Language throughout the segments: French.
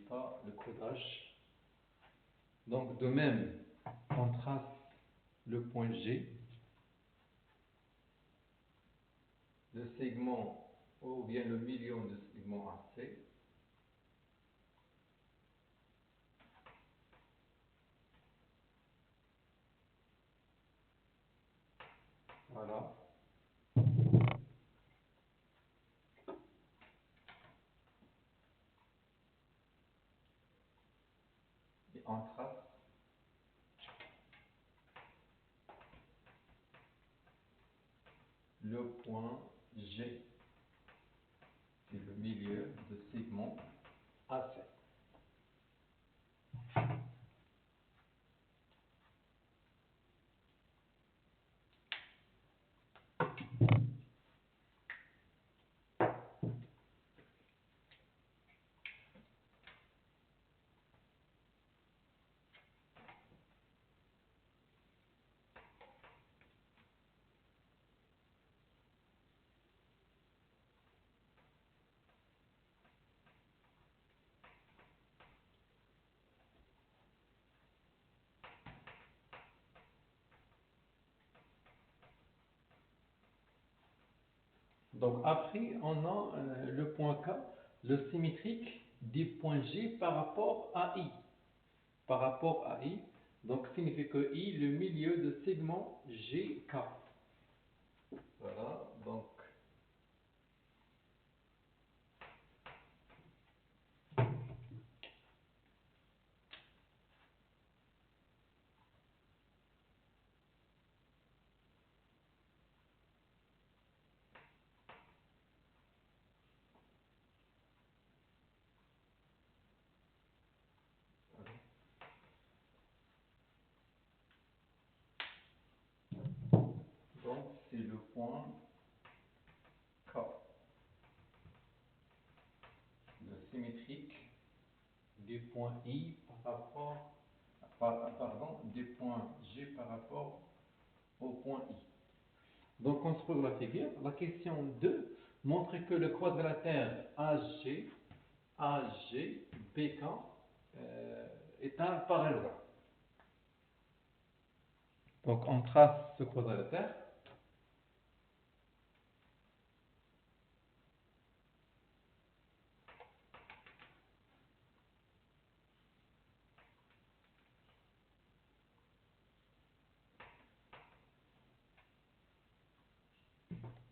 pas le codage. Donc, de même, on trace le point G, le segment ou bien le milieu de segment AC. Voilà. Et on trace le point G, c'est le milieu de segment AC. Donc après, on a le point K, le symétrique du point G par rapport à I. Par rapport à I, donc signifie que I, le milieu de segment GK. Voilà, donc c'est le point K, le symétrique du point I par rapport, pardon, du point G par rapport au point I. Donc on se pose la figure. La question 2 montre que le quadrilatère AGBK est un parallélogramme. Donc on trace ce quadrilatère.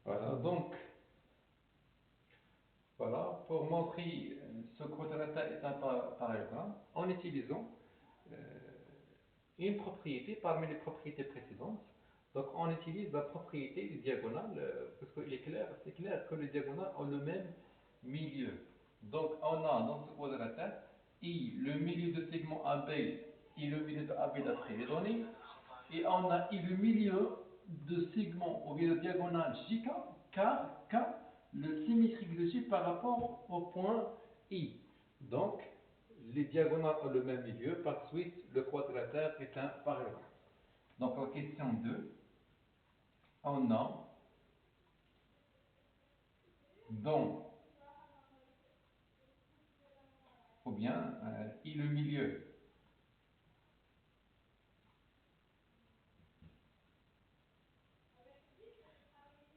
Voilà, donc, voilà, pour montrer ce quadrilatère est un parallélogramme, en utilisant une propriété parmi les propriétés précédentes. Donc, on utilise la propriété des diagonales, parce qu'il est clair, c'est clair que les diagonales ont le même milieu. Donc, on a dans ce quadrilatère I, le milieu de segment AB, et le milieu de AB d'après les données, et on a I, le milieu de segment ou bien de diagonale JK, car K, le symétrique de J par rapport au point I. Donc, les diagonales ont le même milieu, par suite, le quadrilatère est un parallélogramme. Donc, la question 2, on a dans, ou bien, I, le milieu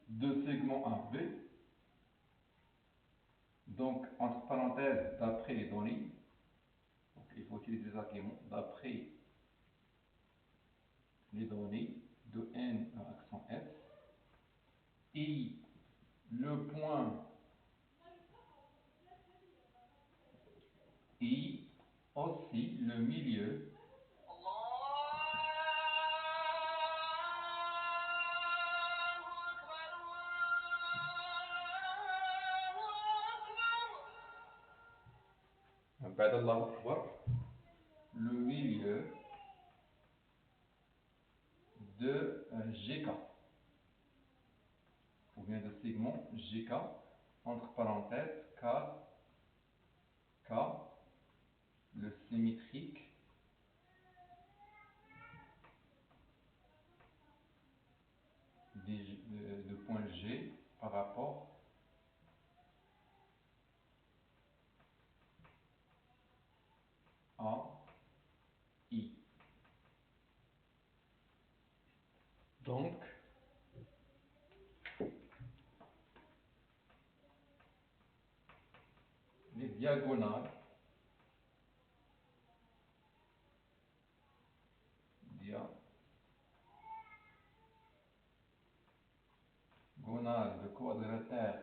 de segment AB, donc, entre parenthèses, d'après les données, donc, il faut utiliser des arguments, d'après les données de N à accent S, et le point I, aussi le milieu بعد الله أكبر, le milieu de GK, ou bien de segment GK, entre parenthèses, car K, le symétrique de point G par rapport I. Donc, les diagonales, de quadrilatère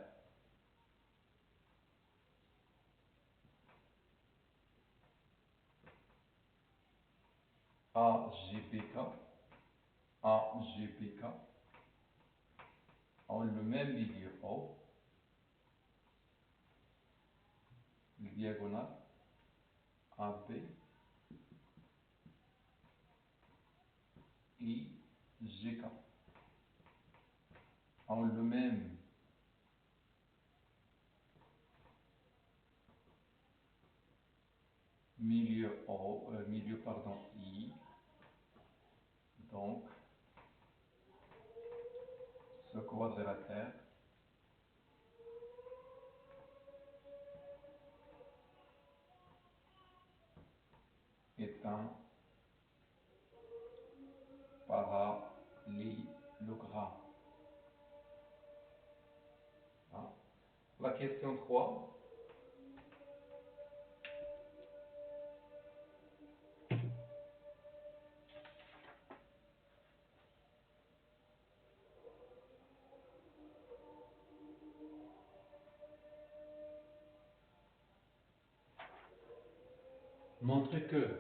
AGBK ont le même milieu O, les diagonales AB, IGK ont le même milieu I. Donc, ce quadrilatère est un parallélogramme. Hein. La question 3. Montre que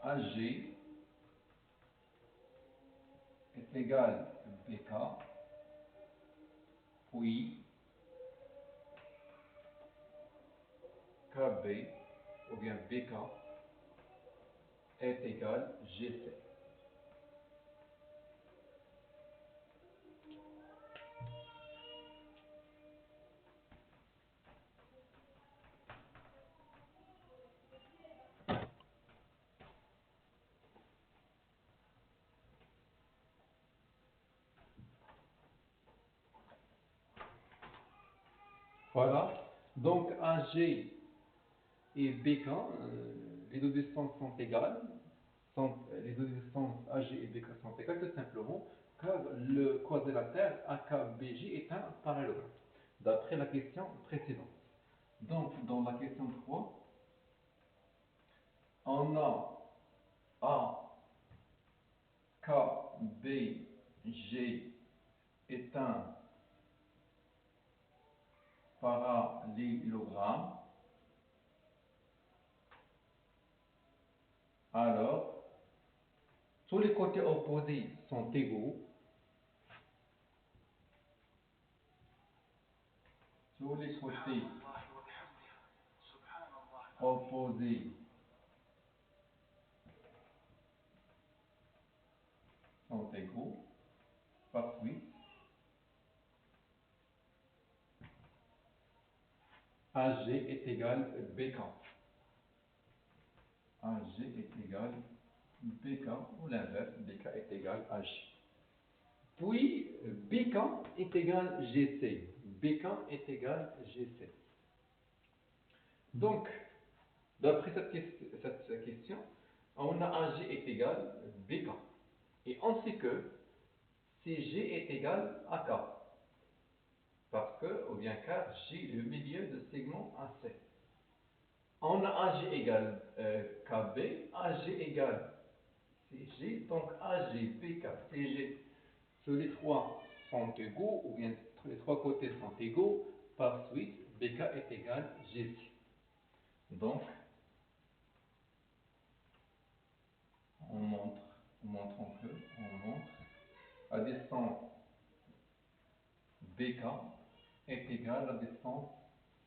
AG est égal à BK, puis KB, ou bien BK, est égal à GC. Voilà. Donc AG et BK, les deux distances sont égales. Les deux distances AG et BK sont égales tout simplement car le quadrilatère AKBJ est un parallélogramme, d'après la question précédente. Donc, dans la question 3, on a AKBG est un parallélogramme. Alors, tous les côtés opposés sont égaux. Tous les côtés opposés sont égaux. Par suite, AG est égal à BK. AG est égal à BK, ou l'inverse, BK est égal à AG. Puis, BK est égal à GC. BK est égal à GC. Donc, d'après cette question, on a AG est égal à BK. Et on sait que CG est égal à K. Parce que, ou bien car J est le milieu de segment AC. On a AG égale KB, AG égale CG, donc AG, BK, CG, tous les trois sont égaux, ou bien les trois côtés sont égaux, par suite, BK est égal à GC. Donc, on montre la distance BK est égale à la distance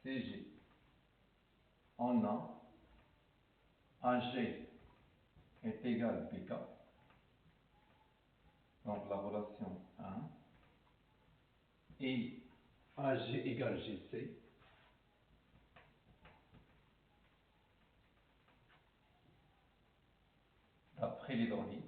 CG. On a AG est égal à BK, donc la relation 1, et AG égale GC, d'après les données,